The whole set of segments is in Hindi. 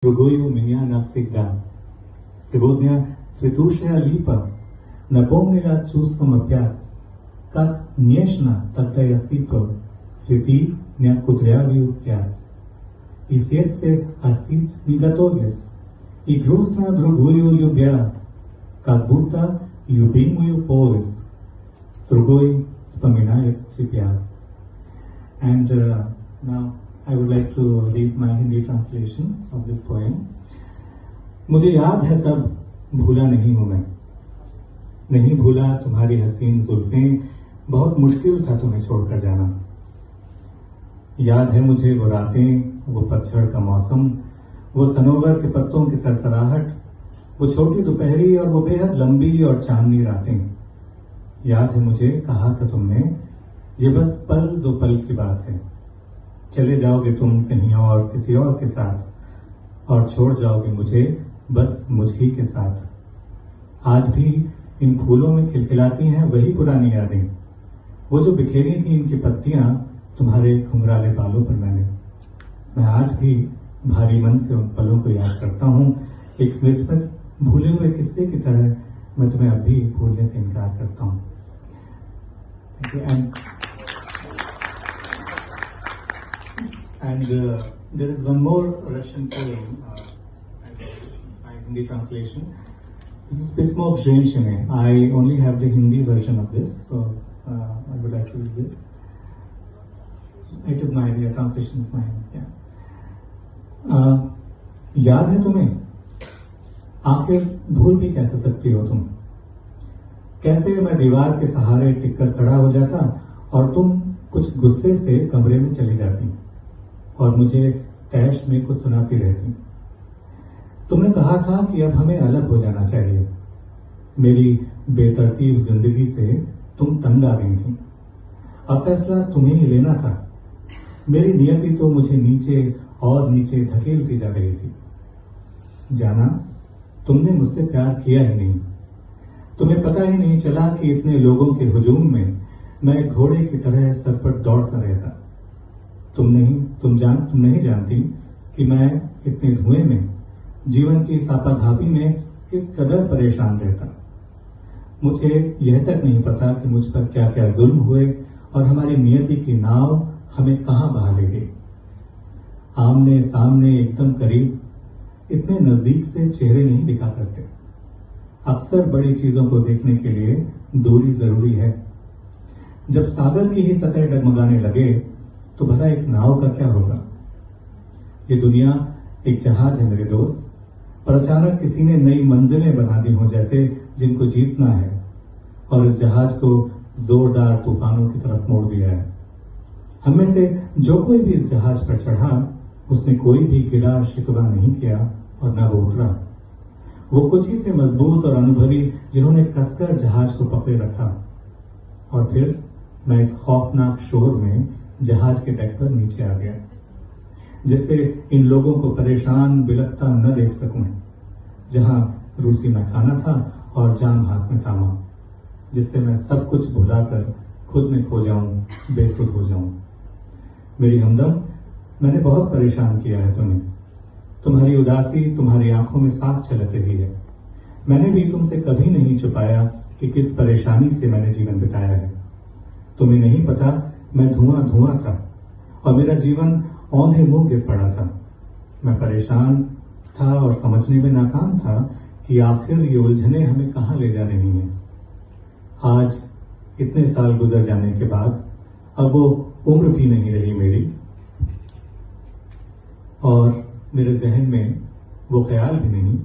Drugoju меня навсегда. Сегодня цветущая липа напомнила чувством опять, как нежно тогда я сыпал цветы на кудрявую прядь. И сердце остыть не готовясь, и грустно другую любя, как будто любимую повесть с другой вспоминает тебя. And now I would like to read my Hindi translation of this poem. मुझे याद है सब, भूला नहीं हूं मैं, नहीं भूला तुम्हारी हसीन जुल्फें, बहुत मुश्किल था तुम्हें छोड़कर जाना। याद है मुझे वो रातें, वो पतझड़ का मौसम, वो सनोवर के पत्तों की सरसराहट, वो छोटी दोपहरी और वो बेहद लंबी और चांदनी रातें। याद है मुझे कहा था तुमने, ये बस पल दो पल की बात है, चले जाओगे तुम कहीं और किसी और के साथ, और छोड़ जाओगे मुझे बस मुझ ही के साथ। आज भी इन फूलों में खिलखिलाती हैं वही पुरानी यादें, वो जो बिखेरी थी इनकी पत्तियां तुम्हारे घुंघराले बालों पर मैं आज भी भारी मन से उन पलों को याद करता हूं। एक विस्मृत भूले हुए किस्से की तरह मैं तुम्हें अब भी भूलने से इनकार करता हूं। And there is one more Russian poem, my Hindi translation. This is Pismo к женщине. I only have the Hindi version of this, so I would like to read this. It is my idea, translation is mine. Yeah. याद है तुम्हें? आखिर भूल भी कैसे सकती हो तुम? कैसे मैं दीवार के सहारे टिककर खड़ा हो जाता और तुम कुछ गुस्से से कमरे में चली जाती और मुझे तैश में कुछ सुनाती रहती। तुमने कहा था कि अब हमें अलग हो जाना चाहिए। मेरी बेतरतीब जिंदगी से तुम तंग आ गई थी। अब फैसला तुम्हें ही लेना था। मेरी नियति तो मुझे नीचे और नीचे धकेलती जा रही थी। जाना, तुमने मुझसे प्यार किया ही नहीं। तुम्हें पता ही नहीं चला कि इतने लोगों के हुजूम में मैं घोड़े की तरह सरपट दौड़ता रहता। तुम नहीं जानती कि मैं इतने धुएं में, जीवन की सापाधापी में किस कदर परेशान रहता। मुझे यह तक नहीं पता कि मुझ पर क्या क्या जुल्म हुए और हमारी नियति की नाव हमें कहां बहा ले गई। आमने सामने एकदम करीब, इतने नजदीक से चेहरे नहीं दिखा करते। अक्सर बड़ी चीजों को देखने के लिए दूरी जरूरी है। जब सागर की ही सतह डगमगाने लगे तो भला एक नाव का क्या होगा। ये दुनिया एक जहाज है मेरे दोस्त, और अचानक किसी ने नई मंजिलें बना दी हो जैसे, जिनको जीतना है, और इस जहाज को जोरदार तूफानों की तरफ मोड़ दिया है। हम में से जो कोई भी इस जहाज पर चढ़ा, उसने कोई भी गिला शिकवा नहीं किया और न वो उतरा। वो कुछ ही थे मजबूत और अनुभवी जिन्होंने कसकर जहाज को पकड़े रखा। और फिर मैं इस खौफनाक शोर में जहाज के डेक पर नीचे आ गया, जिससे इन लोगों को परेशान बिलखता न देख सकूं। जहां रूसी में खाना था और जाम हाथ में थामा, जिससे मैं सब कुछ भुलाकर खुद में खो जाऊं, बेसुध हो जाऊं। मेरी हमदम, मैंने बहुत परेशान किया है तुम्हें। तुम्हारी उदासी तुम्हारी आंखों में साफ छलक रही है। मैंने भी तुमसे कभी नहीं छुपाया कि किस परेशानी से मैंने जीवन बिताया है। तुम्हें नहीं पता मैं धुआं था और मेरा जीवन औंधे मुंह गिर पड़ा था। मैं परेशान था और समझने में नाकाम था कि आखिर ये उलझने हमें कहां ले जा रही हैं। आज इतने साल गुजर जाने के बाद अब वो उम्र भी नहीं रही मेरी, और मेरे जहन में वो ख्याल भी नहीं।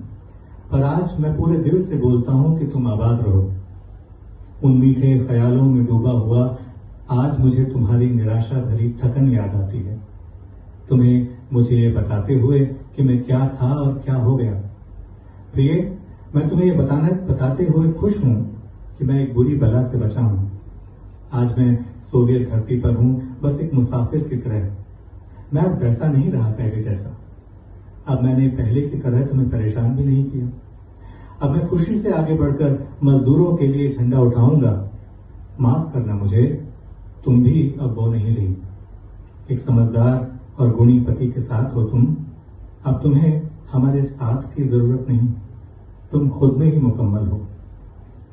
पर आज मैं पूरे दिल से बोलता हूं कि तुम आबाद रहो। उन मीठे ख्यालों में डूबा हुआ आज मुझे तुम्हारी निराशा भरी थकन याद आती है, तुम्हें मुझे ये बताते हुए कि मैं क्या था और क्या हो गया। प्रिय, मैं तुम्हें ये बताते हुए खुश हूं कि मैं एक बुरी बला से बचा हूं। आज मैं सोवियत धरती पर हूं, बस एक मुसाफिर की तरह। मैं अब वैसा नहीं रहा पहले जैसा। अब मैंने पहले की तरह तुम्हें परेशान भी नहीं किया। अब मैं खुशी से आगे बढ़कर मजदूरों के लिए झंडा उठाऊंगा। माफ करना मुझे, तुम भी अब वो नहीं रही। एक समझदार और गुणी पति के साथ हो तुम। अब तुम्हें हमारे साथ की जरूरत नहीं, तुम खुद में ही मुकम्मल हो।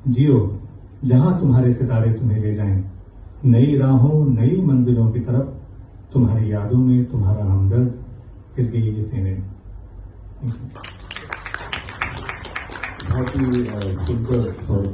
जियो जहां तुम्हारे सितारे तुम्हें ले जाएं, नई राहों नई मंजिलों की तरफ, तुम्हारी यादों में तुम्हारा हमदर्द सिर्फ सेने। बहुत ही सुंदर स्वर